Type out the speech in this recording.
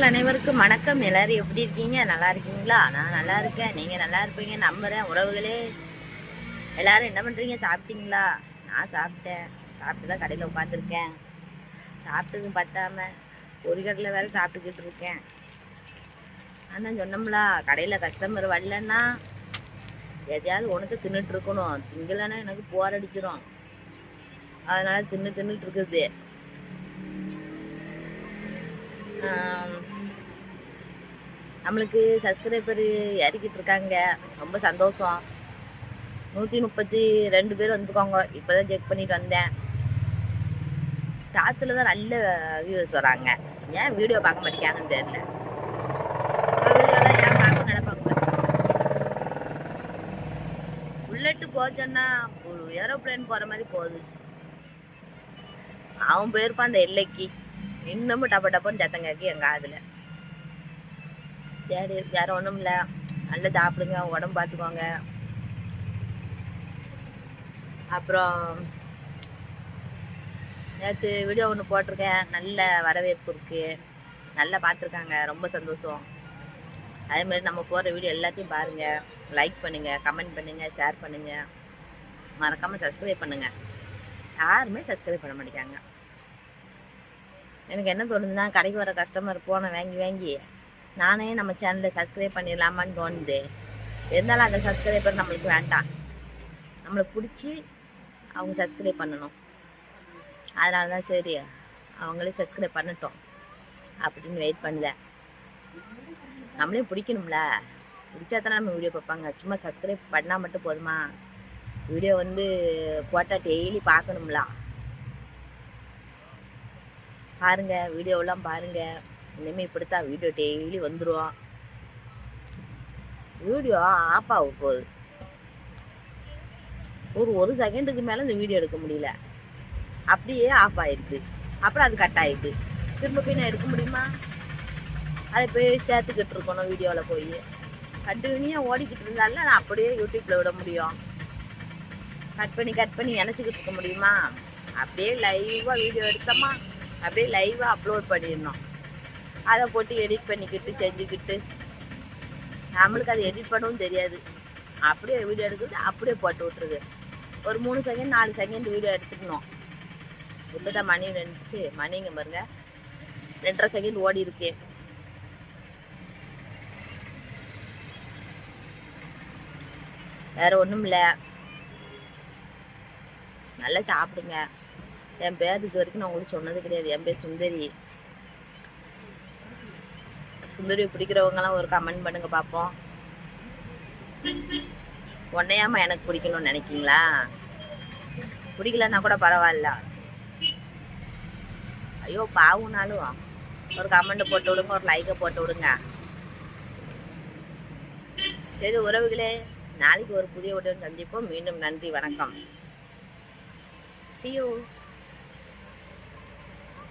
உறவுகள் அனைவருக்கும் வணக்கம். எல்லாரும் எப்படி இருக்கீங்க? நல்லா இருக்கீங்களா? நான் நல்லா இருக்கேன். நீங்க நல்லா இருப்பீங்க நம்புறேன். உறவுகளே எல்லாரும் என்ன பண்றீங்க? சாப்பிட்டீங்களா? நான் சாப்பிட்டேன். சாப்பிட்டு தான் கடையில் உட்காந்துருக்கேன். சாப்பிட்டதும் பத்தாம ஒரு கடையில் வேற சாப்பிட்டுக்கிட்டு இருக்கேன். நான் தான் சொன்னோம்ல, கடையில் கஸ்டமர் வரலன்னா எதையாவது உனக்கு தின்னுட்டு இருக்கணும். திங்கலன்னா எனக்கு போர் அடிச்சிடும். அதனால தின்னுட்டு இருக்குது. நம்மளுக்கு சப்ஸ்கிரைபர் இறக்கிட்டு இருக்காங்க. ரொம்ப சந்தோஷம். 132 பேர் வந்துருக்காங்க. இப்போதான் செக் பண்ணிட்டு வந்தேன். சாட்சில் தான் நல்ல வியூவர்ஸ் வராங்க. ஏன் வீடியோ பார்க்க மாட்டேங்காங்கன்னு தெரியல. வீடியோலாம் ஏன் பார்க்க நினைப்பாங்க. புல்லட்டு போச்சோன்னா ஒரு ஏரோப்ளைன் போகிற மாதிரி போகுது. அவன் போயிருப்பான் அந்த எல்லைக்கு. இன்னமும் டப்பன்னு சத்தம் கேட்கு எங்கள் காதில். சரி, வேற ஒன்றும் இல்லை. நல்லா சாப்பிடுங்க, உடம்பு பார்த்துக்கோங்க. அப்புறம் நேற்று வீடியோ ஒன்று போட்டிருக்கேன். நல்ல வரவேற்பு இருக்குது. நல்லா பார்த்துருக்காங்க. ரொம்ப சந்தோஷம். அதேமாதிரி நம்ம போகிற வீடியோ எல்லாத்தையும் பாருங்கள். லைக் பண்ணுங்கள், கமெண்ட் பண்ணுங்கள், ஷேர் பண்ணுங்கள். மறக்காமல் சப்ஸ்கிரைப் பண்ணுங்கள். யாருமே சப்ஸ்கிரைப் பண்ண மாட்டேங்காங்க. எனக்கு என்ன தோணுதுன்னா, கடைக்கு வர கஸ்டமர் போன வாங்கி நானே நம்ம சேனலில் சப்ஸ்கிரைப் பண்ணிடலாமான்னு தோணுது. இருந்தாலும் அந்த சப்ஸ்கிரைபர் நம்மளுக்கு வேண்டாம். நம்மளை பிடிச்சி அவங்க சப்ஸ்கிரைப் பண்ணணும். அதனால தான் சரி அவங்களே சப்ஸ்கிரைப் பண்ணட்டும் அப்படின்னு வெயிட் பண்ணுதேன். நம்மளையும் பிடிக்கணும்ல. பிடிச்சா தானே நம்ம வீடியோ பார்ப்பாங்க. சும்மா சப்ஸ்கிரைப் பண்ணால் மட்டும் போதுமா? வீடியோ போட்டால் டெய்லி பார்க்கணும்ல. பாருங்கள், வீடியோவெல்லாம் பாருங்கள். இனிமேல் இப்படித்தான் வீடியோ டெய்லி வந்துடும். வீடியோ ஆஃப் ஆக போகுது. ஒரு செகண்டுக்கு மேலே இந்த வீடியோ எடுக்க முடியல. அப்படியே ஆஃப் ஆயிடுது. அப்புறம் அது கட் ஆயிடுது. திரும்ப போய் நான் எடுக்க முடியுமா? அதை போய் சேர்த்துக்கிட்டு இருக்கணும். வீடியோவில் போய் கண்டினியூவாக ஓடிக்கிட்டு இருந்தாலும் நான் அப்படியே யூடியூப்பில் விட முடியும். கட் பண்ணி நினச்சிக்கிட்டு இருக்க முடியுமா? அப்படியே லைவாக வீடியோ எடுத்தோமா, அப்படியே லைவாக அப்லோட் பண்ணிடணும். அதை போட்டு எடிட் பண்ணிக்கிட்டு செஞ்சுக்கிட்டு நம்மளுக்கு அதை எடிட் பண்ணவும் தெரியாது. அப்படியே வீடியோ எடுக்கிறது, அப்படியே போட்டு விட்டுருது. ஒரு 3 செகண்ட் 4 செகண்ட் வீடியோ எடுத்துக்கணும். இப்போ தான் மணிங்க பாருங்க, 2.5 செகண்ட் ஓடி இருக்கு. வேற ஒன்றும் இல்லை. நல்லா சாப்பிடுங்க. என் பேர் இது வரைக்கும் நான் உங்களுக்கு சொன்னது கிடையாது. என் பேர் சுந்தரி. சுந்தரி பிடிக்கிறவங்கலாம் ஒரு கமெண்ட் பண்ணுங்க பார்ப்போம். உன்னையாம எனக்கு பிடிக்கணும்னு நினைக்கிங்களா? பிடிக்கலன்னா கூட பரவாயில்ல. ஐயோ பாவுனாலும் ஒரு கமெண்ட் போட்டு விடுங்க, ஒரு லைக்கை போட்டு விடுங்க. சரி உறவுகளே, நாளைக்கு ஒரு புதிய உடன் சந்திப்போம். மீண்டும் நன்றி, வணக்கம். See you.